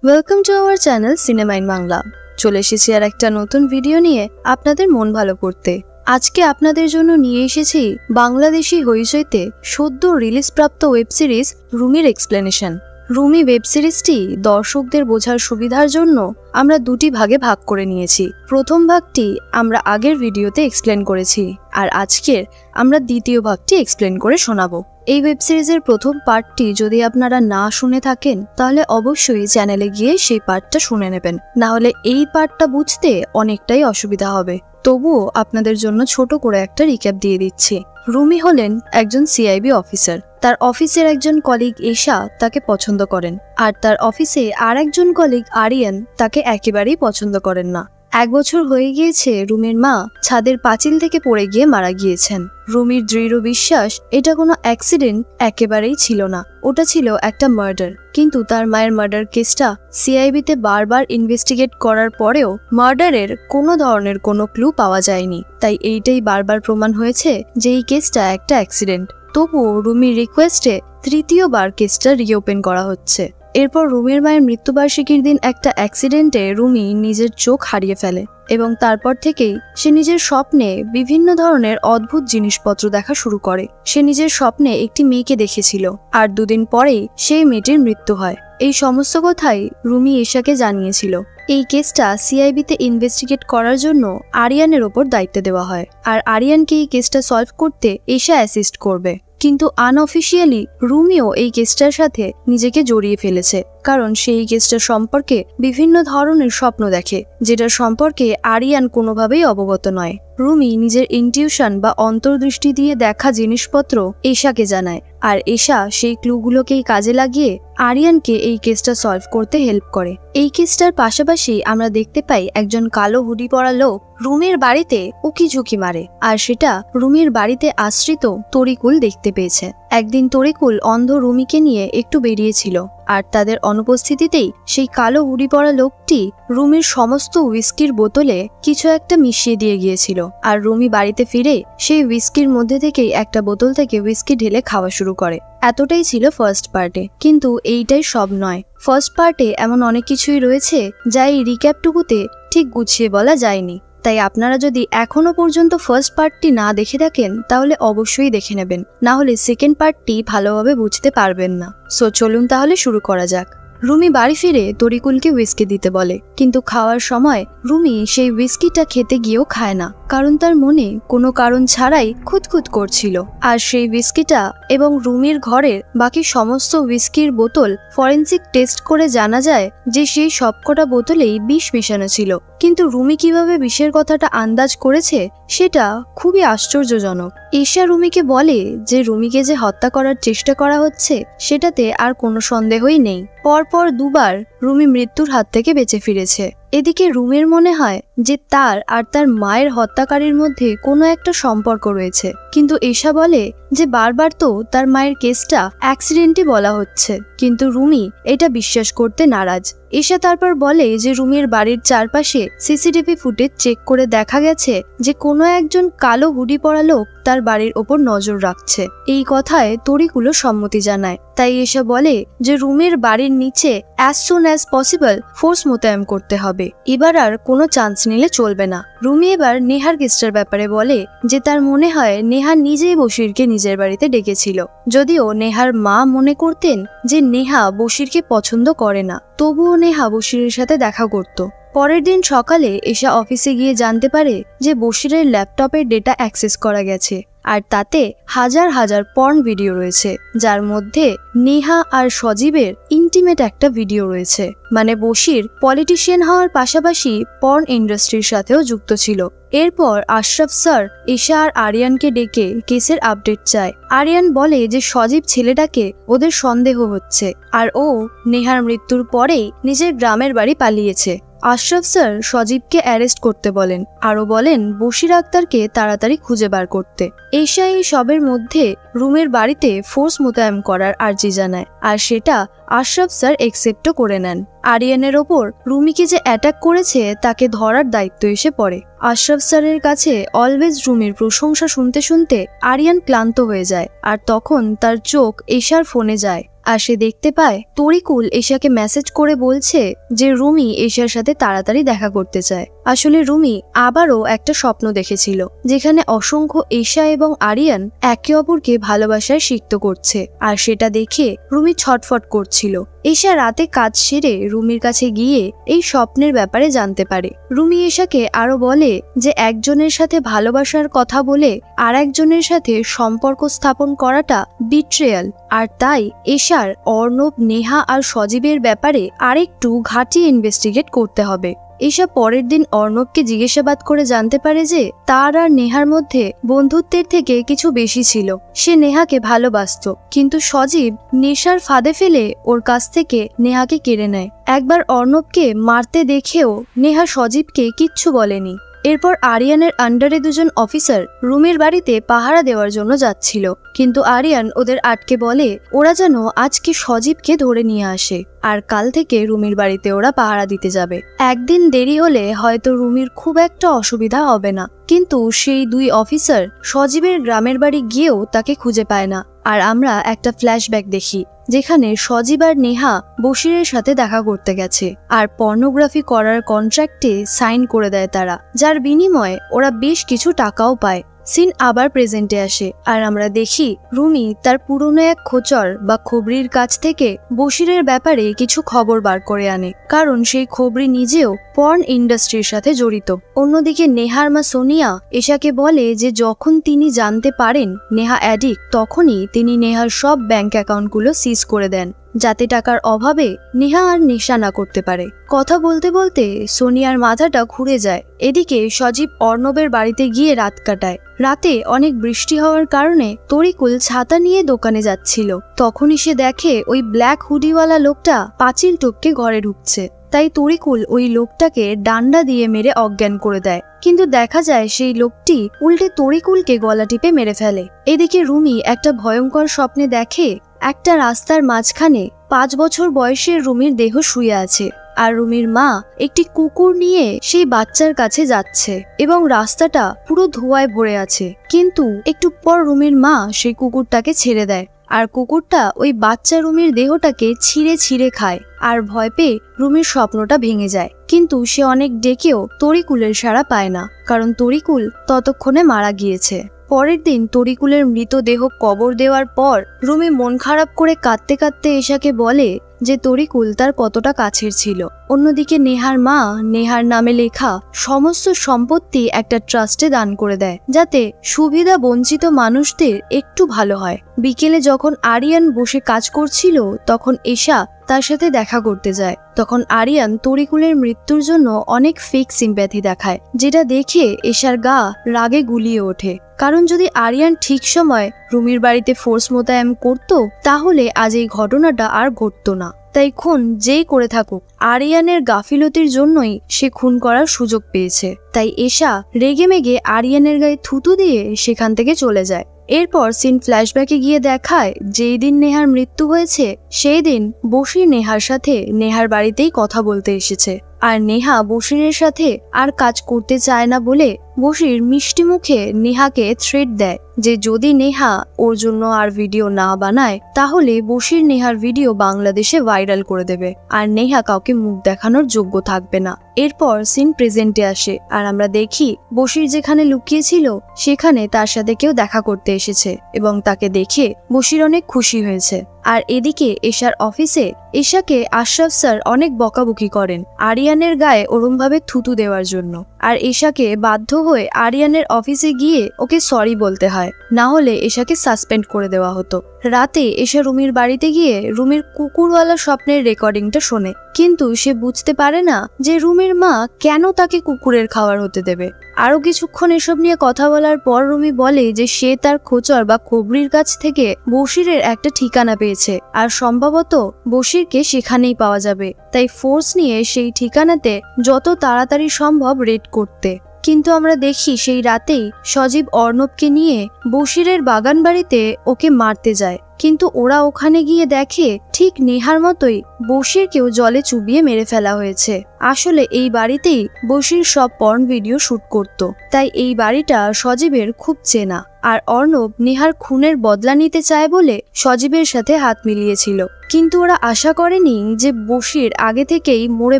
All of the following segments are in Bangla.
Welcome to our channel cinema in Bangla. চলে এসেছি আর একটা নতুন ভিডিও নিয়ে আপনাদের মন ভালো করতে। আজকে আপনাদের জন্য নিয়ে এসেছি বাংলাদেশি হইচইতে সদ্য রিলিজপ্রাপ্ত ওয়েব সিরিজ রুমির এক্সপ্লেনেশন। রুমি ওয়েব সিরিজটি দর্শকদের বোঝার সুবিধার জন্য আমরা দুটি ভাগে ভাগ করে নিয়েছি। প্রথম ভাগটি আমরা আগের ভিডিওতে এক্সপ্লেন করেছি, আর আজকের আমরা দ্বিতীয় ভাগটি এক্সপ্লেন করে শোনাবো। এই ওয়েব সিরিজের প্রথম পার্টটি যদি আপনারা না শুনে থাকেন তাহলে অবশ্যই চ্যানেলে গিয়ে সেই পার্টটা শুনে নেবেন, না হলে এই পার্টটা বুঝতে অনেকটাই অসুবিধা হবে। তবুও আপনাদের জন্য ছোট করে একটা রিক্যাপ দিয়ে দিচ্ছি। রুমি হলেন একজন সিআইবি অফিসার। তার অফিসের একজন কলিগ এশা তাকে পছন্দ করেন, আর তার অফিসে আর একজন কলিগ আরিয়ান তাকে একেবারেই পছন্দ করেন না। 1 বছর হয়ে গিয়েছে রুমির মা ছাদের পাঁচিল থেকে পড়ে গিয়ে মারা গিয়েছেন। রুমির দৃঢ় বিশ্বাস এটা কোনো অ্যাক্সিডেন্ট একেবারেই ছিল না, ওটা ছিল একটা মার্ডার। কিন্তু তার মায়ের মার্ডার কেসটা সিআইবিতে বারবার ইনভেস্টিগেট করার পরেও মার্ডারের কোনো ধরনের কোনো ক্লু পাওয়া যায়নি। তাই এইটাই বারবার প্রমাণ হয়েছে যে এই কেসটা একটা অ্যাক্সিডেন্ট। তবুও রুমির রিকোয়েস্টে তৃতীয়বার কেসটা রিওপেন করা হচ্ছে। এরপর রুমির মায়ের মৃত্যুবার্ষিকীর দিন একটা অ্যাক্সিডেন্টে রুমি নিজের চোখ হারিয়ে ফেলে, এবং তারপর থেকেই সে নিজের স্বপ্নে বিভিন্ন ধরনের অদ্ভুত জিনিসপত্র দেখা শুরু করে। সে নিজের স্বপ্নে একটি মেয়েকে দেখেছিল, আর 2 দিন পরেই সেই মেয়েটির মৃত্যু হয়। এই সমস্ত কথাই রুমি এশাকে জানিয়েছিল। এই কেসটা সিআইবিতে ইনভেস্টিগেট করার জন্য আরিয়ানের ওপর দায়িত্ব দেওয়া হয়, আর আরিয়ানকে এই কেসটা সলভ করতে এশা অ্যাসিস্ট করবে। কিন্তু আনঅফিশিয়ালি রুমিও এই কেসটার সাথে নিজেকে জড়িয়ে ফেলেছে, কারণ সে এই কেসটার সম্পর্কে বিভিন্ন ধরনের স্বপ্ন দেখে, যেটার সম্পর্কে আরিয়ান কোনোভাবেই অবগত নয়। রুমি নিজের ইনটিউশন বা অন্তর্দৃষ্টি দিয়ে দেখা জিনিসপত্র এশাকে জানায়, আর এশা সেই ক্লুগুলোকেই কাজে লাগিয়ে আরিয়ানকে এই কেসটা সলভ করতে হেল্প করে। এই কেসটার পাশাপাশি আমরা দেখতে পাই একজন কালো হুডি পরা লোক রুমির বাড়িতে উকি ঝুঁকি মারে, আর সেটা রুমির বাড়িতে আশ্রিত তরিকুল দেখতে পেয়েছে। একদিন তরিকুল অন্ধ রুমিকে নিয়ে একটু বেরিয়েছিল, আর তাদের অনুপস্থিতিতেই সেই কালো হুডি পরা লোকটি রুমির সমস্ত হুইস্কির বোতলে কিছু একটা মিশিয়ে দিয়ে গিয়েছিল। আর রুমি বাড়িতে ফিরে সেই হুইস্কির মধ্যে থেকেই একটা বোতল থেকে হুইস্কি ঢেলে খাওয়া শুরু করে। এতটাই ছিল ফার্স্ট পার্টে, কিন্তু এইটাই সব নয়। ফার্স্ট পার্টে এমন অনেক কিছুই রয়েছে যা এই রিক্যাপটুকুতে ঠিক গুছিয়ে বলা যায়নি। তাই আপনারা যদি এখনো পর্যন্ত ফার্স্ট পার্টটি না দেখে থাকেন তাহলে অবশ্যই দেখে নেবেন, না হলে সেকেন্ড পার্টটি ভালোভাবে বুঝতে পারবেন না। সো চলুন তাহলে শুরু করা যাক। রুমি বাড়ি ফিরে তরিকুলকে হুইস্কি দিতে বলে, কিন্তু খাওয়ার সময় রুমি সেই হুইস্কিটা খেতে গিয়েও খায় না, কারণ তার মনে কোনো কারণ ছাড়াই খুঁতখুত করছিল। আর সেই হুইস্কিটা এবং রুমির ঘরের বাকি সমস্ত হুইস্কির বোতল ফরেনসিক টেস্ট করে জানা যায় যে সেই সবকটা বোতলেই বিষ মেশানো ছিল। কিন্তু রুমি কিভাবে বিষের কথাটা আন্দাজ করেছে সেটা খুবই আশ্চর্যজনক। এশা রুমিকে বলে যে রুমিকে যে হত্যা করার চেষ্টা করা হচ্ছে সেটাতে আর কোনো সন্দেহই নেই। পরপর 2 বার রুমি মৃত্যুর হাত থেকে বেঁচে ফিরেছে। এদিকে রুমির মনে হয় যে তার আর তার মায়ের হত্যাকারীর মধ্যে কোনো একটা সম্পর্ক রয়েছে, কিন্তু এশা বলে যে বারবার তো তার মায়ের কেসটা অ্যাক্সিডেন্টই বলা হচ্ছে, কিন্তু রুমি এটা বিশ্বাস করতে নারাজ। এশা তারপর বলে যে রুমির বাড়ির চারপাশে সিসিটিভি ফুটেজ চেক করে দেখা গেছে যে কোনো একজন কালো হুডি পরা লোক তার বাড়ির ওপর নজর রাখছে। এই কথায় তরিকুলও সম্মতি জানায়। তাই এশা বলে যে রুমির বাড়ির নিচে as soon as possible force মোতায়েন করতে হবে, এবার আর কোনো চান্স নিলে চলবে না। রুমি এবার নেহার কেসটার ব্যাপারে বলে যে তার মনে হয় নেহা নিজেই বশিরকে নিজের বাড়িতে ডেকেছিল। যদিও নেহার মা মনে করতেন যে নেহা বশিরকে পছন্দ করে না, তবুও নেহা বশিরের সাথে দেখা করত। পরের দিন সকালে এশা অফিসে গিয়ে জানতে পারে যে বশিরের ল্যাপটপের ডেটা অ্যাক্সেস করা গেছে, আর তাতে হাজার হাজার পর্ন ভিডিও রয়েছে, যার মধ্যে নেহা আর সজীবের ইন্টিমেট একটা ভিডিও রয়েছে। মানে বশির পলিটিশিয়ান হওয়ার পাশাপাশি পর্ন ইন্ডাস্ট্রির সাথেও যুক্ত ছিল। এরপর আশরাফ স্যার এশা আর আরিয়ানকে ডেকে কেসের আপডেট চায়। আরিয়ান বলে যে সজীব ছেলেটাকে ওদের সন্দেহ হচ্ছে, আর ও নেহার মৃত্যুর পরেই নিজের গ্রামের বাড়ি পালিয়েছে। আশরাফ স্যার সজীবকে অ্যারেস্ট করতে বলেন, আরও বলেন বশির আক্তারকে তাড়াতাড়ি খুঁজে বার করতে। এশা এই সবের মধ্যে রুমের বাড়িতে ফোর্স মোতায়েন করার আর্জি জানায়, আর সেটা আশরাফ স্যার একসেপ্টও করে নেন। আরিয়ানের ওপর রুমিকে যে অ্যাটাক করেছে তাকে ধরার দায়িত্ব এসে পড়ে। আশরাফ স্যারের কাছে অলওয়েজ রুমির প্রশংসা শুনতে শুনতে আরিয়ান ক্লান্ত হয়ে যায়, আর তখন তার চোখ এশার ফোনে যায়। আর সে দেখতে পায় তরিকুল এশাকে মেসেজ করে বলছে যে রুমি এশার সাথে তাড়াতাড়ি দেখা করতে চায়। আসলে রুমি আবারও একটা স্বপ্ন দেখেছিল যেখানে অসংখ্য এশা এবং আরিয়ান একে অপরকে ভালোবাসায় সিক্ত করছে, আর সেটা দেখে রুমি ছটফট করছিল। এশা রাতে কাজ সেরে রুমির কাছে গিয়ে এই স্বপ্নের ব্যাপারে জানতে পারে। রুমি এশাকে আরো বলে যে একজনের সাথে ভালোবাসার কথা বলে আর একজনের সাথে সম্পর্ক স্থাপন করাটা বিট্রেয়াল, আর তাই এশার অর্ণব, নেহা আর সজীবের ব্যাপারে আরেকটু ঘাটিয়ে ইনভেস্টিগেট করতে হবে। এশা পরের দিন অর্ণবকে জিজ্ঞাসাবাদ করে জানতে পারে যে তার আর নেহার মধ্যে বন্ধুত্বের থেকে কিছু বেশি ছিল। সে নেহাকে ভালোবাসত, কিন্তু সজীব নেশার ফাঁদে ফেলে ওর কাছ থেকে নেহাকে কেড়ে নেয়। একবার অর্ণবকে মারতে দেখেও নেহা সজীবকে কিচ্ছু বলেনি। এরপর আরিয়ানের আন্ডারে দুজন অফিসার রুমির বাড়িতে পাহারা দেওয়ার জন্য যাচ্ছিল, কিন্তু আরিয়ান ওদের আটকে বলে ওরা যেন আজকে সজীবকে ধরে নিয়ে আসে, আর কাল থেকে রুমির বাড়িতে ওরা পাহারা দিতে যাবে। একদিন দেরি হলে হয়তো রুমির খুব একটা অসুবিধা হবে না, কিন্তু সেই দুই অফিসার সজীবের গ্রামের বাড়ি গিয়েও তাকে খুঁজে পায় না। আর আমরা একটা ফ্ল্যাশব্যাক দেখি যেখানে সজীব আর নেহা বশিরের সাথে দেখা করতে গেছে, আর পর্নোগ্রাফি করার কন্ট্রাক্টে সাইন করে দেয় তারা, যার বিনিময়ে ওরা বেশ কিছু টাকাও পায়। সিন আবার প্রেজেন্টে আসে, আর আমরা দেখি রুমি তার পুরনো এক খোঁচর বা খবরির কাছ থেকে বশিরের ব্যাপারে কিছু খবর বার করে আনে, কারণ সেই খবরি নিজেও পর্ন ইন্ডাস্ট্রির সাথে জড়িত। অন্যদিকে নেহার মা সোনিয়া এশাকে বলে যে যখন তিনি জানতে পারেন নেহা অ্যাডিক্ট, তখনই তিনি নেহার সব ব্যাংক অ্যাকাউন্টগুলো সিজ করে দেন, যাতে টাকার অভাবে নেহা আর নেশা না করতে পারে। কথা বলতে বলতে সোনিয়ার মাথাটা ঘুরে যায়। এদিকে সজীব অর্ণবের বাড়িতে গিয়ে রাত কাটায়। রাতে অনেক বৃষ্টি হওয়ার কারণে তরিকুল ছাতা নিয়ে দোকানে যাচ্ছিল। তখনই সে দেখে ওই ব্ল্যাক হুডিওয়ালা লোকটা পাঁচিল টপকে ঘরে ঢুকছে। তাই তরিকুল ওই লোকটাকে ডান্ডা দিয়ে মেরে অজ্ঞান করে দেয়, কিন্তু দেখা যায় সেই লোকটি উল্টে তরিকুলকে গলা টিপে মেরে ফেলে। এদিকে রুমি একটা ভয়ঙ্কর স্বপ্নে দেখে একটা রাস্তার মাঝখানে 5 বছর বয়সের রুমির দেহ শুয়ে আছে, আর রুমির মা একটি কুকুর নিয়ে সেই বাচ্চার কাছে যাচ্ছে এবং রাস্তাটা পুরো ধোঁয়ায় ভরে আছে। কিন্তু একটু পর রুমির মা সেই কুকুরটাকে ছেড়ে দেয়, আর কুকুরটা ওই বাচ্চা রুমির দেহটাকে ছিঁড়ে ছিঁড়ে খায়। আর ভয় পেয়ে রুমির স্বপ্নটা ভেঙে যায়, কিন্তু সে অনেক ডেকেও তরিকুলের সাড়া পায় না, কারণ তরিকুল ততক্ষণে মারা গিয়েছে। পরের দিন তরিকুলের মৃতদেহ কবর দেওয়ার পর রুমি মন খারাপ করে কাঁদতে কাঁদতে এশাকে বলে যে তরিকুল তার কতটা কাছের ছিল। অন্যদিকে নেহার মা নেহার নামে লেখা সমস্ত সম্পত্তি একটা ট্রাস্টে দান করে দেয়, যাতে সুবিধা বঞ্চিত মানুষদের একটু ভালো হয়। বিকেলে যখন আরিয়ান বসে কাজ করছিল, তখন এশা তার সাথে দেখা করতে যায়। তখন আরিয়ান তরিকুলের মৃত্যুর জন্য অনেক ফেক সিম্প্যাথি দেখায়, যেটা দেখে এশার গা রাগে গুলিয়ে ওঠে। কারণ যদি আরিয়ান ঠিক সময় রুমির বাড়িতে ফোর্স মোতায়েন করত, তাহলে আজ এই ঘটনাটা আর ঘটতো না। তাই খুন যেই করে থাকুক, আরিয়ানের গাফিলতির জন্যই সে খুন করার সুযোগ পেয়েছে। তাই এশা রেগেমেগে আরিয়ানের গায়ে থুতু দিয়ে সেখান থেকে চলে যায়। এরপর সিন ফ্ল্যাশব্যাকে গিয়ে দেখায় যেই দিন নেহার মৃত্যু হয়েছে সেই দিন বশির নেহার সাথে নেহার বাড়িতেই কথা বলতে এসেছে, আর নেহা বশিরের সাথে আর কাজ করতে চায় না বলে বশির মিষ্টি মুখে নেহাকে থ্রেট দেয় যে যদি নেহা ওর জন্য আর ভিডিও না বানায়, তাহলে বশির নেহার ভিডিও বাংলাদেশে ভাইরাল করে দেবে, আর নেহা কাউকে মুখ দেখানোর যোগ্য থাকবে না। এরপর সিন প্রেজেন্টে আসে, আর আমরা দেখি বশির যেখানে লুকিয়েছিল সেখানে তার সাথে কেউ দেখা করতে এসেছে, এবং তাকে দেখে বশির অনেক খুশি হয়েছে। আর এদিকে এশার অফিসে এশাকে আশরাফ স্যার অনেক বকাবকি করেন আরিয়ানের গায়ে ওরমভাবে থুতু দেওয়ার জন্য, আর এশাকে বাধ্য হয়ে আরিয়ানের অফিসে গিয়ে ওকে সরি বলতে হয়, না হলে এশাকে সাসপেন্ড করে দেওয়া হতো। রাতে এশা রুমির বাড়িতে গিয়ে রুমির কুকুরওয়ালা স্বপ্নের রেকর্ডিংটা শোনে, কিন্তু সে বুঝতে পারে না যে রুমির মা কেন তাকে কুকুরের খাবার হতে দেবে। আরো কিছুক্ষণ এসব নিয়ে কথা বলার পর রুমি বলে যে সে তার খোঁচর বা খবরির কাছ থেকে বশিরের একটা ঠিকানা পেয়েছে, আর সম্ভবত বশিরকে সেখানেই পাওয়া যাবে। তাই ফোর্স নিয়ে সেই ঠিকানাতে যত তাড়াতাড়ি সম্ভব রেড করতে। কিন্তু আমরা দেখি সেই রাতেই সজীব অর্ণবকে নিয়ে বশিরের বাগান বাড়িতে ওকে মারতে যায়, কিন্তু ওরা ওখানে গিয়ে দেখে ঠিক নেহার মতোই বশিরকেও জলে চুবিয়ে মেরে ফেলা হয়েছে। আসলে এই বাড়িতেই বশির সব পর্ন ভিডিও শুট করত, তাই এই বাড়িটা সজীবের খুব চেনা। আর অর্ণব নেহার খুনের বদলা নিতে চায় বলে সজীবের সাথে হাত মিলিয়েছিল। কিন্তু ওরা আশা করেনি যে বশির আগে থেকেই মরে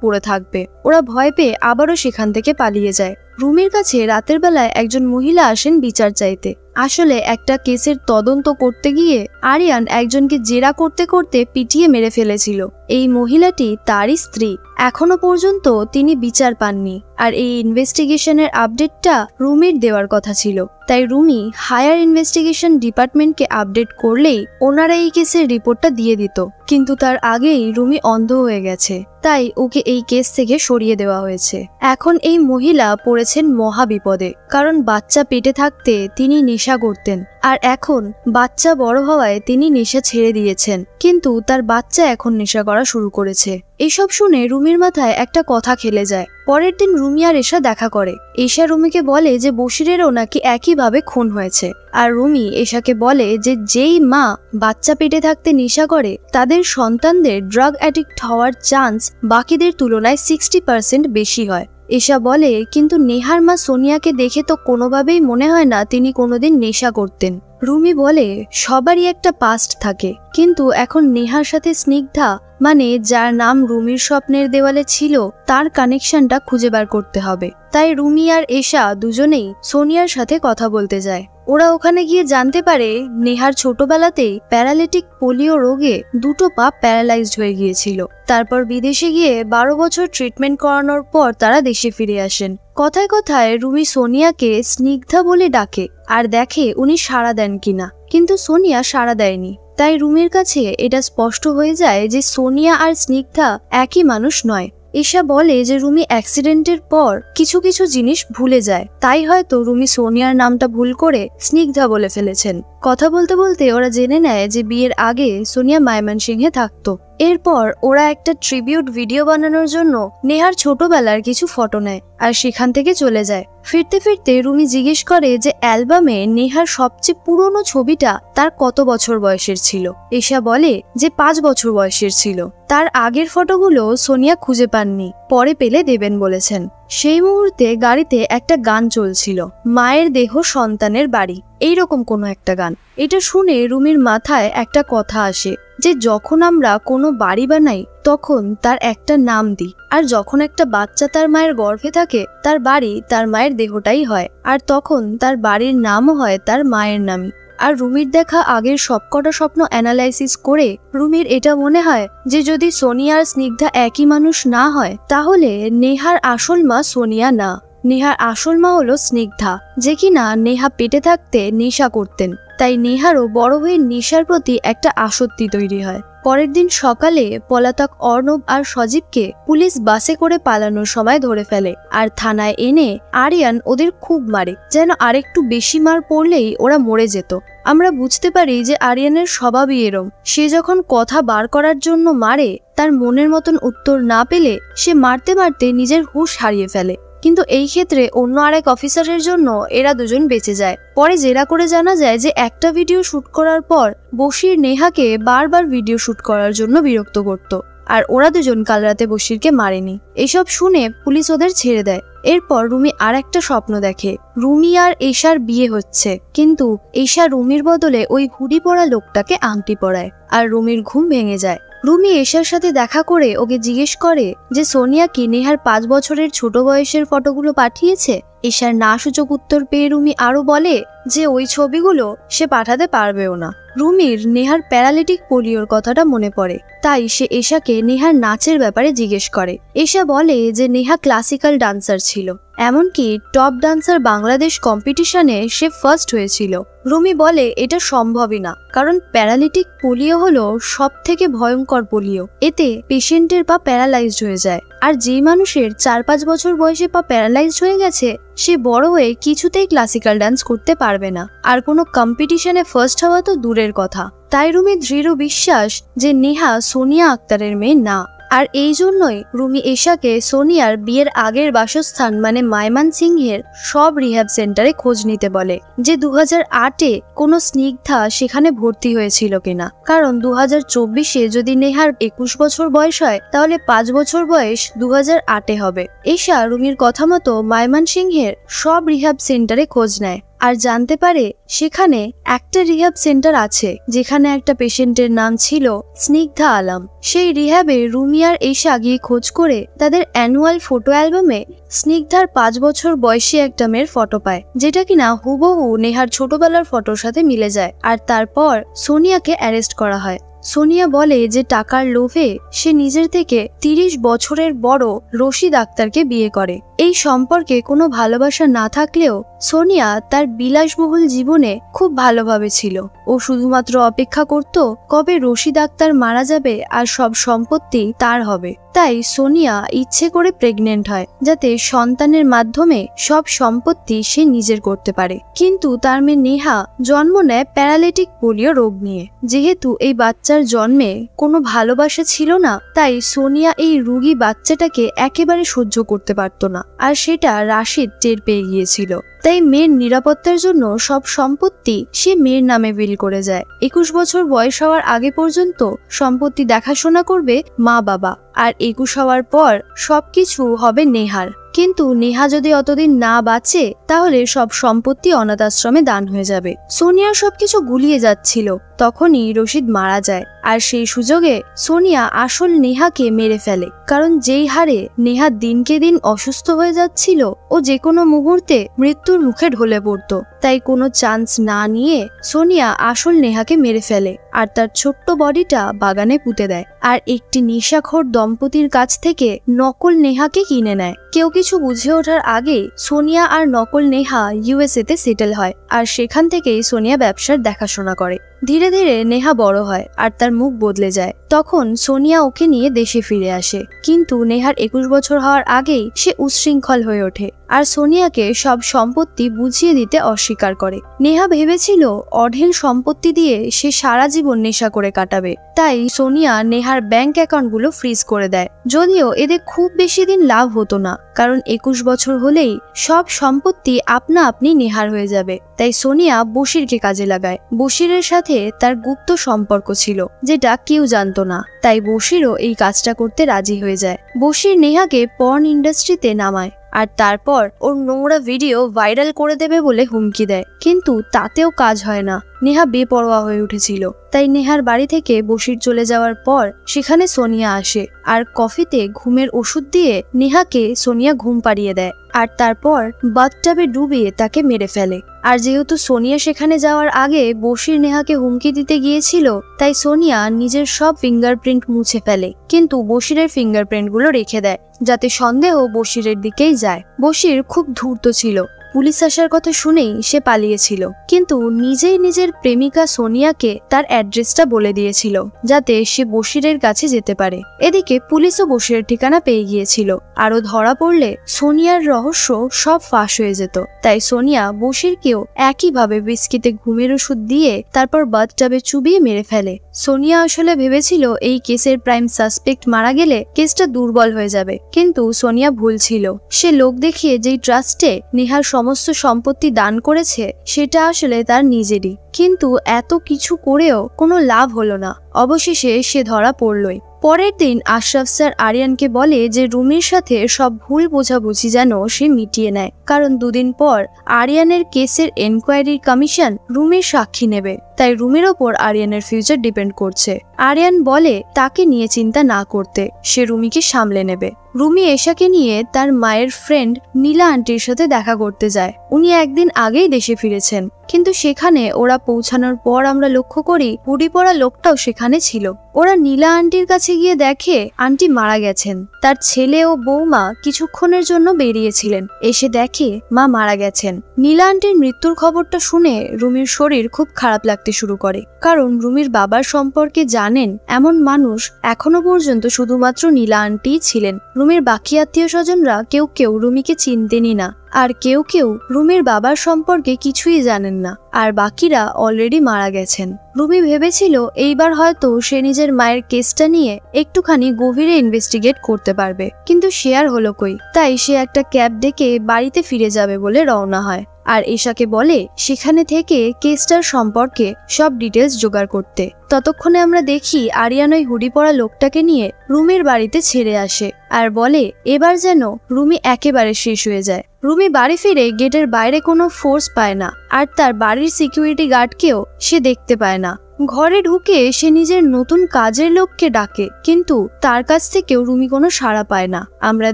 পড়ে থাকবে। ওরা ভয় পেয়ে আবারও সেখান থেকে পালিয়ে যায়। রুমির কাছে রাতের বেলায় একজন মহিলা আসেন বিচার চাইতে। আসলে একটা কেসের তদন্ত করতে গিয়ে আরিয়ান একজনকে জেরা করতে করতে পিটিয়ে মেরে ফেলেছিল। এই মহিলাটি তারই স্ত্রী। এখনো পর্যন্ত তিনি বিচার পাননি। আর এই ইনভেস্টিগেশনের আপডেটটা রুমির দেওয়ার কথা ছিল। তাই রুমি হায়ার ইনভেস্টিগেশন ডিপার্টমেন্টকে আপডেট করলেই ওনারা এই কেসের রিপোর্টটা দিয়ে দিত। কিন্তু তার আগেই রুমি অন্ধ হয়ে গেছে, তাই ওকে এই কেস থেকে সরিয়ে দেওয়া হয়েছে। এখন এই মহিলা পড়েছেন মহা বিপদে, কারণ বাচ্চা পেটে থাকতে তিনি নেশা করতেন। আর এখন বাচ্চা বড় হওয়ায় তিনি নেশা ছেড়ে দিয়েছেন, কিন্তু তার বাচ্চা এখন নেশা করা শুরু করেছে। এসব শুনে রুমির মাথায় একটা কথা খেলে যায়। পরের দিন রুমি আর এশা দেখা করে। এশা রুমিকে বলে যে বশিরেরও নাকি একইভাবে খুন হয়েছে। আর রুমি এশাকে বলে যে যেই মা বাচ্চা পেটে থাকতে নেশা করে তাদের সন্তানদের ড্রাগ অ্যাডিক্ট হওয়ার চান্স বাকিদের তুলনায় 60% বেশি হয়। এশা বলে, কিন্তু নেহার মা সোনিয়াকে দেখে তো কোনোভাবেই মনে হয় না তিনি কোনোদিন নেশা করতেন। রুমি বলে, সবারই একটা পাস্ট থাকে, কিন্তু এখন নেহার সাথে স্নিগ্ধা মানে যার নাম রুমির স্বপ্নের দেওয়ালে ছিল তার কানেকশনটা খুঁজে বার করতে হবে। তাই রুমি আর এশা দুজনেই সোনিয়ার সাথে কথা বলতে যায়। ওরা ওখানে গিয়ে জানতে পারে নেহার ছোটবেলাতেই প্যারালিটিক পোলিও রোগে দুটো পা প্যারালাইজড হয়ে গিয়েছিল। তারপর বিদেশে গিয়ে 12 বছর ট্রিটমেন্ট করানোর পর তারা দেশে ফিরে আসেন। কথায় কথায় রুমি সোনিয়াকে স্নিগ্ধা বলে ডাকে আর দেখে উনি সাড়া দেন কিনা, কিন্তু সোনিয়া সাড়া দেয়নি। তাই রুমির কাছে এটা স্পষ্ট হয়ে যায় যে সোনিয়া আর স্নিগ্ধা একই মানুষ নয়। এশা বলে যে রুমি অ্যাক্সিডেন্টের পর কিছু কিছু জিনিস ভুলে যায়, তাই হয়তো রুমি সোনিয়ার নামটা ভুল করে স্নিগ্ধা বলে ফেলেছেন। কথা বলতে বলতে ওরা জেনে নেয় যে বিয়ের আগে সোনিয়া ময়মনসিংহে থাকতো। এরপর ওরা একটা ট্রিবিউট ভিডিও বানানোর জন্য নেহার ছোটবেলার কিছু ফটো নেয় আর সেখান থেকে চলে যায়। ফিরতে ফিরতে রুমি জিজ্ঞেস করে যে অ্যালবামে নেহার সবচেয়ে পুরনো ছবিটা তার কত বছর বয়সের ছিল। এশা বলে যে 5 বছর বয়সের ছিল। তার আগের ফটোগুলো সোনিয়া খুঁজে পাননি, পরে পেলে দেবেন বলেছেন। সেই মুহূর্তে গাড়িতে একটা গান চলছিল, মায়ের দেহ সন্তানের বাড়ি, এইরকম কোনো একটা গান। এটা শুনে রুমির মাথায় একটা কথা আসে যে যখন আমরা কোনো বাড়ি বানাই তখন তার একটা নাম দিই, আর যখন একটা বাচ্চা তার মায়ের গর্ভে থাকে তার বাড়ি তার মায়ের দেহটাই হয়, আর তখন তার বাড়ির নামও হয় তার মায়ের নামই। আর রুমির দেখা আগের সবকটা স্বপ্ন অ্যানালাইসিস করে রুমির এটা মনে হয় যে যদি সোনিয়া আর স্নিগ্ধা একই মানুষ না হয় তাহলে নেহার আসল মা সোনিয়া না, নেহার আসল মা হলো স্নিগ্ধা, যে কিনা নেহা পেটে থাকতে নেশা করতেন। তাই নেহারও বড় হয়ে নেশার প্রতি একটা আসক্তি তৈরি হয়। পরের দিন সকালে পলাতক অর্ণব আর সজীবকে পুলিশ বাসে করে পালানোর সময় ধরে ফেলে আর থানায় এনে আরিয়ান ওদের খুব মারে, যেন আরেকটু বেশি মার পড়লেই ওরা মরে যেত। আমরা বুঝতে পারি যে আরিয়ানের স্বভাবই এরম, সে যখন কথা বার করার জন্য মারে তার মনের মতন উত্তর না পেলে সে মারতে মারতে নিজের হুঁশ হারিয়ে ফেলে। কিন্তু এই ক্ষেত্রে অন্য আরেক অফিসারের জন্য এরা দুজন বেঁচে যায়। পরে জেরা করে জানা যায় যে একটা ভিডিও শুট করার পর বশির নেহাকে বারবার ভিডিও শুট করার জন্য বিরক্ত করত, আর ওরা দুজন কাল রাতে বশিরকে মারেনি। এসব শুনে পুলিশ ওদের ছেড়ে দেয়। এরপর রুমি আর একটা স্বপ্ন দেখে, রুমি আর এশার বিয়ে হচ্ছে, কিন্তু এশা রুমির বদলে ওই হুডি পরা লোকটাকে আংটি পরায়, আর রুমির ঘুম ভেঙে যায়। রুমি এশার সাথে দেখা করে ওকে জিজ্ঞেস করে যে সোনিয়া কি নেহার 5 বছরের ছোট বয়সের ফটোগুলো পাঠিয়েছে। এশার না সূচক উত্তর পেয়ে রুমি আরো বলে যে ওই ছবিগুলো সে পাঠাতে পারবেও না। রুমির নেহার প্যারালিটিক পোলিওর কথাটা মনে পড়ে, তাই সে এশাকে নেহার নাচের ব্যাপারে জিজ্ঞেস করে। এশা বলে যে নেহা ক্লাসিক্যাল ডান্সার ছিল, এমনকি টপ ডান্সার বাংলাদেশ কম্পিটিশনে সে ফার্স্ট হয়েছিল। রুমি বলে এটা সম্ভবই না, কারণ প্যারালিটিক পোলিও হলো সব থেকে ভয়ঙ্কর পোলিও। এতে পেশেন্টের পা প্যারালাইজড হয়ে যায়, আর যেই মানুষের 4-5 বছর বয়সে পা প্যারালাইজড হয়ে গেছে সে বড় হয়ে কিছুতেই ক্লাসিক্যাল ডান্স করতে পারবে না, আর কোনো কম্পিটিশনে ফার্স্ট হওয়া তো দূরের কথা। তাই রুমি দৃঢ় বিশ্বাস যে নেহা সোনিয়া আক্তারের মেয়ে না। আর এই জন্যই রুমি এশাকে সোনিয়ার বিয়ের আগের বাসস্থান মানে ময়মনসিংহের সব রিহ্যাব সেন্টারে খোঁজ নিতে বলে, যে 2008-এ কোনো স্নিগ্ধা সেখানে ভর্তি হয়েছিল কিনা। কারণ 2024-এ যদি নেহার 21 বছর বয়স হয় তাহলে 5 বছর বয়স 2008-এ হবে। এশা রুমির কথা মতো ময়মনসিংহের সব রিহ্যাব সেন্টারে খোঁজ নেয়, আর জানতে পারে সেখানে একটা রিহ্যাব সেন্টার আছে যেখানে একটা পেশেন্টের নাম ছিল স্নিগ্ধা আলম। সেই রিহ্যাবে রুমি আর এশা গিয়ে খোঁজ করে তাদের অ্যানুয়াল ফটো অ্যালবামে স্নিগ্ধার 5 বছর বয়সী একটা মেয়ের ফটো পায়, যেটা কিনা হুবহু নেহার ছোটবেলার ফটোর সাথে মিলে যায়। আর তারপর সোনিয়াকে অ্যারেস্ট করা হয়। সোনিয়া বলে যে টাকার লোভে সে নিজের থেকে 30 বছরের বড় রশিদ আক্তারকে বিয়ে করে। এই সম্পর্কে কোনো ভালোবাসা না থাকলেও সোনিয়া তার বিলাসবহুল জীবনে খুব ভালোভাবে ছিল। ও শুধুমাত্র অপেক্ষা করত কবে রশিদ আক্তার মারা যাবে আর সব সম্পত্তি তার হবে। তাই সোনিয়া ইচ্ছে করে প্রেগনেন্ট হয় যাতে সন্তানের মাধ্যমে সব সম্পত্তি সে নিজের করতে পারে। কিন্তু তার মেয়ে নেহা জন্ম নেয় প্যারালাইটিক পোলিও রোগ নিয়ে। যেহেতু এই বাচ্চার জন্মে কোনো ভালোবাসা ছিল না, তাই সোনিয়া এই রোগী বাচ্চাটাকে একেবারে সহ্য করতে পারত না। আর সেটা রাশিদ টের পেয়ে গিয়েছিল। তাই মেয়ের নিরাপত্তার জন্য সব সম্পত্তি সে মেয়ের নামে বিল করে যায়। 21 বছর বয়স হওয়ার আগে পর্যন্ত সম্পত্তি দেখাশোনা করবে মা বাবা, আর 21 হওয়ার পর সবকিছু হবে নেহার। কিন্তু নেহা যদি অতদিন না বাঁচে তাহলে সব সম্পত্তি অনাথ আশ্রমে দান হয়ে যাবে। সোনিয়ার সবকিছু গুলিয়ে যাচ্ছিল, তখনই রশিদ মারা যায়। আর সেই সুযোগে সোনিয়া আসল নেহাকে মেরে ফেলে, কারণ যেই হারে নেহা দিনকে দিন অসুস্থ হয়ে যাচ্ছিল ও যে কোনো মুহূর্তে মৃত্যুর মুখে ঢলে পড়তো। তাই কোনো চান্স না নিয়ে সোনিয়া আসল নেহাকে মেরে ফেলে আর তার ছোট্ট বডিটা বাগানে পুঁতে দেয়। আর একটি নেশাখোর দম্পতির কাছ থেকে নকল নেহাকে কিনে নেয়। কেউ কিছু বুঝে ওঠার আগে সোনিয়া আর নকল নেহা USA তে সেটেল হয়, আর সেখান থেকেই সোনিয়া ব্যবসার দেখাশোনা করে। ধীরে ধীরে নেহা বড় হয় আর তার মুখ বদলে যায়। তখন সোনিয়া ওকে নিয়ে দেশে ফিরে আসে, কিন্তু নেহার 21 বছর হওয়ার আগেই সে উচ্ছৃঙ্খল হয়ে ওঠে আর সোনিয়াকে সব সম্পত্তি বুঝিয়ে দিতে অস্বীকার করে। নেহা ভেবেছিল অঢেল সম্পত্তি দিয়ে সে সারা জীবন নেশা করে কাটাবে, তাই সোনিয়া নেহার ব্যাংক অ্যাকাউন্টগুলো ফ্রিজ করে দেয়। যদিও এদের খুব বেশি দিন লাভ হতো না, কারণ 21 বছর হলেই সব সম্পত্তি আপনা আপনি নেহার হয়ে যাবে। তাই সোনিয়া বশিরকে কাজে লাগায়। বশিরের সাথে তার গুপ্ত সম্পর্ক ছিল, যেটা কেউ জানতো না। তাই বশিরও এই কাজটা করতে রাজি হয়ে যায়। বশির নেহাকে পর্ন ইন্ডাস্ট্রিতে নামায় আর তারপর ওর নোংরা ভিডিও ভাইরাল করে দেবে বলে হুমকি দেয়, কিন্তু তাতেও কাজ হয় না। নেহা বেপরোয়া হয়ে উঠেছিল। তাই নেহার বাড়ি থেকে বশির চলে যাওয়ার পর সেখানে সোনিয়া আসে আর কফিতে ঘুমের ওষুধ দিয়ে নেহাকে সোনিয়া ঘুম পাড়িয়ে দেয় আর তারপর বাথটাবে ডুবিয়ে তাকে মেরে ফেলে। আর যেহেতু সোনিয়া সেখানে যাওয়ার আগে বশির নেহাকে হুমকি দিতে গিয়েছিল, তাই সোনিয়া নিজের সব ফিঙ্গারপ্রিন্ট মুছে ফেলে, কিন্তু বশিরের ফিঙ্গারপ্রিন্টগুলো রেখে দেয় যাতে সন্দেহ বশিরের দিকেই যায়। বশির খুব ধূর্ত ছিল। পুলিশ আসার কথা শুনেই সে পালিয়েছিল, কিন্তু নিজেই নিজের প্রেমিকা সোনিয়াকে তার অ্যাড্রেসটা বলে দিয়েছিল যাতে সে বশিরের কাছে যেতে পারে। এদিকে পুলিশও বশিরের ঠিকানা পেয়ে গিয়েছিল। আরো ধরা পড়লে সোনিয়ার রহস্য সব ফাঁস হয়ে যেত। তাই সোনিয়া বশিরকেও একইভাবে বিস্কিতে ঘুমের ওষুধ দিয়ে তারপর বাথটাবে চুবিয়ে মেরে ফেলে। সোনিয়া আসলে ভেবেছিল এই কেসের প্রাইম সাসপেক্ট মারা গেলে কেসটা দুর্বল হয়ে যাবে, কিন্তু সোনিয়া ভুল ছিল। সে লোক দেখিয়ে যেই ট্রাস্টে নেহার সমস্ত সম্পত্তি দান করেছে সেটা আসলে তার নিজেরই। কিন্তু এত কিছু করেও কোনো লাভ হলো না। অবশেষে সে ধরা পড়লই। পরের দিন আশরাফ স্যার আরিয়ানকে বলে যে রুমির সাথে সব ভুল বোঝাবুঝি যেন সে মিটিয়ে নেয়, কারণ দুদিন পর আরিয়ানের কেসের এনকোয়ারির কমিশন রুমির সাক্ষী নেবে। তাই রুমির ওপর আরিয়ানের ফিউচার ডিপেন্ড করছে। আরিয়ান বলে তাকে নিয়ে চিন্তা না করতে, সে রুমিকে সামলে নেবে। রুমি এশাকে নিয়ে তার মায়ের ফ্রেন্ড নীলা আন্টির সাথে দেখা করতে যায়। উনি একদিন আগেই দেশে ফিরেছেন, কিন্তু সেখানে ওরা পৌঁছানোর পর আমরা লক্ষ্য করি হুডি পরা লোকটাও সেখানে ছিল। ওরা নীলা আন্টির কাছে গিয়ে দেখে আন্টি মারা গেছেন। তার ছেলে ও বৌমা কিছুক্ষণের জন্য বেরিয়েছিলেন, এসে দেখে মা মারা গেছেন। নীলা আন্টির মৃত্যুর খবরটা শুনে রুমির শরীর খুব খারাপ লাগতে শুরু করে, কারণ রুমির বাবার সম্পর্কে জানেন এমন মানুষ এখনো পর্যন্ত শুধুমাত্র নীলা আন্টিই ছিলেন। রুমির বাকি আত্মীয় স্বজনরা কেউ কেউ রুমিকে চিনতেনই না, আর কেউ কেউ রুমির বাবার সম্পর্কে কিছুই জানেন না, আর বাকিরা অলরেডি মারা গেছেন। রুমি ভেবেছিল এইবার হয়তো সে নিজের মায়ের কেসটা নিয়ে একটুখানি গভীরে ইনভেস্টিগেট করতে পারবে, কিন্তু সে আর হলো কই। তাই সে একটা ক্যাব ডেকে বাড়িতে ফিরে যাবে বলে রওনা হয়। আর এশাকে বলে সেখানে থেকে কেসটার সম্পর্কে সব ডিটেলস জোগাড় করতে। ততক্ষণে আমরা দেখি আরিয়ান ওই হুডি পরা লোকটাকে নিয়ে রুমির বাড়িতে ছেড়ে আসে আর বলে এবার যেন রুমি একেবারে শেষ হয়ে যায়। রুমি বাড়ি ফিরে গেটের বাইরে কোনো ফোর্স পায় না, আর তার বাড়ির সিকিউরিটি গার্ডকেও সে দেখতে পায় না। ঘরে ঢুকে সে নিজের নতুন কাজের লোককে ডাকে, কিন্তু তার কাছ থেকেও রুমি কোনো সাড়া পায় না। আমরা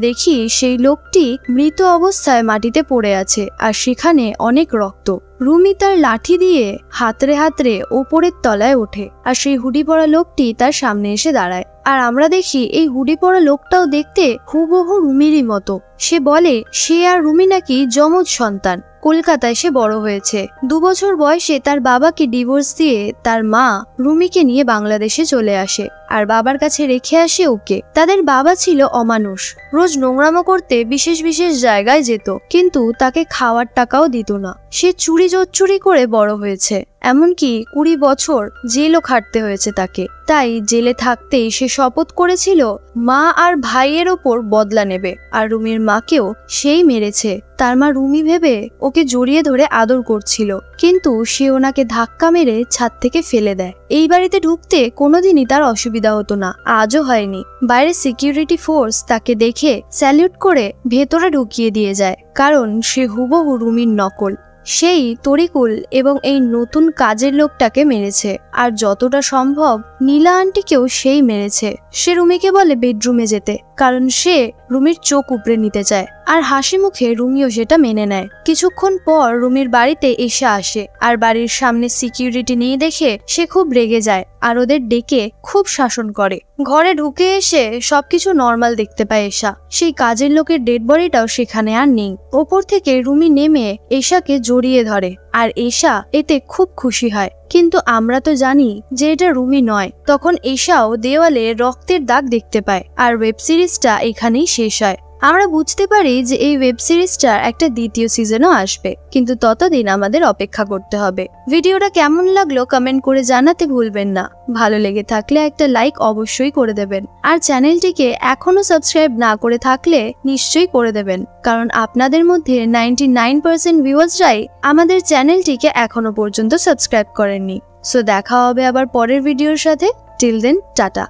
দেখি সেই লোকটি মৃত অবস্থায় মাটিতে পড়ে আছে, আর সেখানে অনেক রক্ত। রুমি তার লাঠি দিয়ে হাতড়ে হাতড়ে ওপরের তলায় ওঠে, আর সেই হুডি পরা লোকটি তার সামনে এসে দাঁড়ায়। আর আমরা দেখি এই হুডি পরা লোকটাও দেখতে হুবহু রুমিরই মতো। সে বলে সে আর রুমি নাকি যমজ সন্তান, কলকাতায় সে বড় হয়েছে। 2 বছর বয়সে তার বাবাকে ডিভোর্স দিয়ে তার মা রুমিকে নিয়ে বাংলাদেশে চলে আসে, আর বাবার কাছে রেখে আসে ওকে। তাদের বাবা ছিল অমানুষ, রোজ নোংরামো করতে বিশেষ বিশেষ জায়গায় যেত, কিন্তু তাকে খাওয়ার টাকাও দিত না। সে চুরি জোচ্চুরি করে বড় হয়েছে, এমনকি 20 বছর জেলও খাটতে হয়েছে তাকে। তাই জেলে থাকতেই সে শপথ করেছিল মা আর ভাইয়ের ওপর বদলা নেবে, আর রুমির মাকেও সেই মেরেছে। তার মা রুমি ভেবে ওকে জড়িয়ে ধরে আদর করছিল, কিন্তু সে ওনাকে ধাক্কা মেরে ছাদ থেকে ফেলে দেয়। এই বাড়িতে ঢুকতে কোনোদিনই তার অসুবিধা হতো না, আজও হয়নি। বাইরে সিকিউরিটি ফোর্স তাকে দেখে স্যালিউট করে ভেতরে ঢুকিয়ে দিয়ে যায়, কারণ সে হুবহু রুমির নকল। সেই তরিকুল এবং এই নতুন কাজের লোকটাকে মেরেছে, আর যতটা সম্ভব নীলা আন্টিকেও সেই মেরেছে। সে রুমিকে বলে বেডরুমে যেতে, কারণ সে রুমির চোখ উপড়ে নিতে চায়, আর হাসি মুখে রুমিও সেটা মেনে নেয়। কিছুক্ষণ পর রুমির বাড়িতে এসে আসে, আর বাড়ির সামনে সিকিউরিটি নিয়ে দেখে সে খুব রেগে যায়, আর ওদের ডেকে খুব শাসন করে। ঘরে ঢুকে এসে সবকিছু নর্মাল দেখতে পায় এশা। সেই কাজের লোকের ডেড বডিটাও সেখানে আর নেই। ওপর থেকে রুমি নেমে এশাকে জড়িয়ে ধরে, আর এশা এতে খুব খুশি হয়। কিন্তু আমরা তো জানি যে এটা রুমি নয়। তখন এশাও দেওয়ালে রক্তের দাগ দেখতে পায়, আর ওয়েব সিরিজটা এখানেই শেষ হয়। আমরা বুঝতে পারি যে এই ওয়েব সিরিজটার একটা দ্বিতীয় সিজনও আসবে, কিন্তু ততদিন আমাদের অপেক্ষা করতে হবে। ভিডিওটা কেমন লাগলো কমেন্ট করে জানাতে ভুলবেন না। ভালো লেগে থাকলে একটা লাইক অবশ্যই করে দেবেন, আর চ্যানেলটিকে এখনো সাবস্ক্রাইব না করে থাকলে নিশ্চয়ই করে দেবেন, কারণ আপনাদের মধ্যে 99% ভিউয়ার্সরাই আমাদের চ্যানেলটিকে এখনো পর্যন্ত সাবস্ক্রাইব করেননি। সো দেখা হবে আবার পরের ভিডিওর সাথে। Till then tata.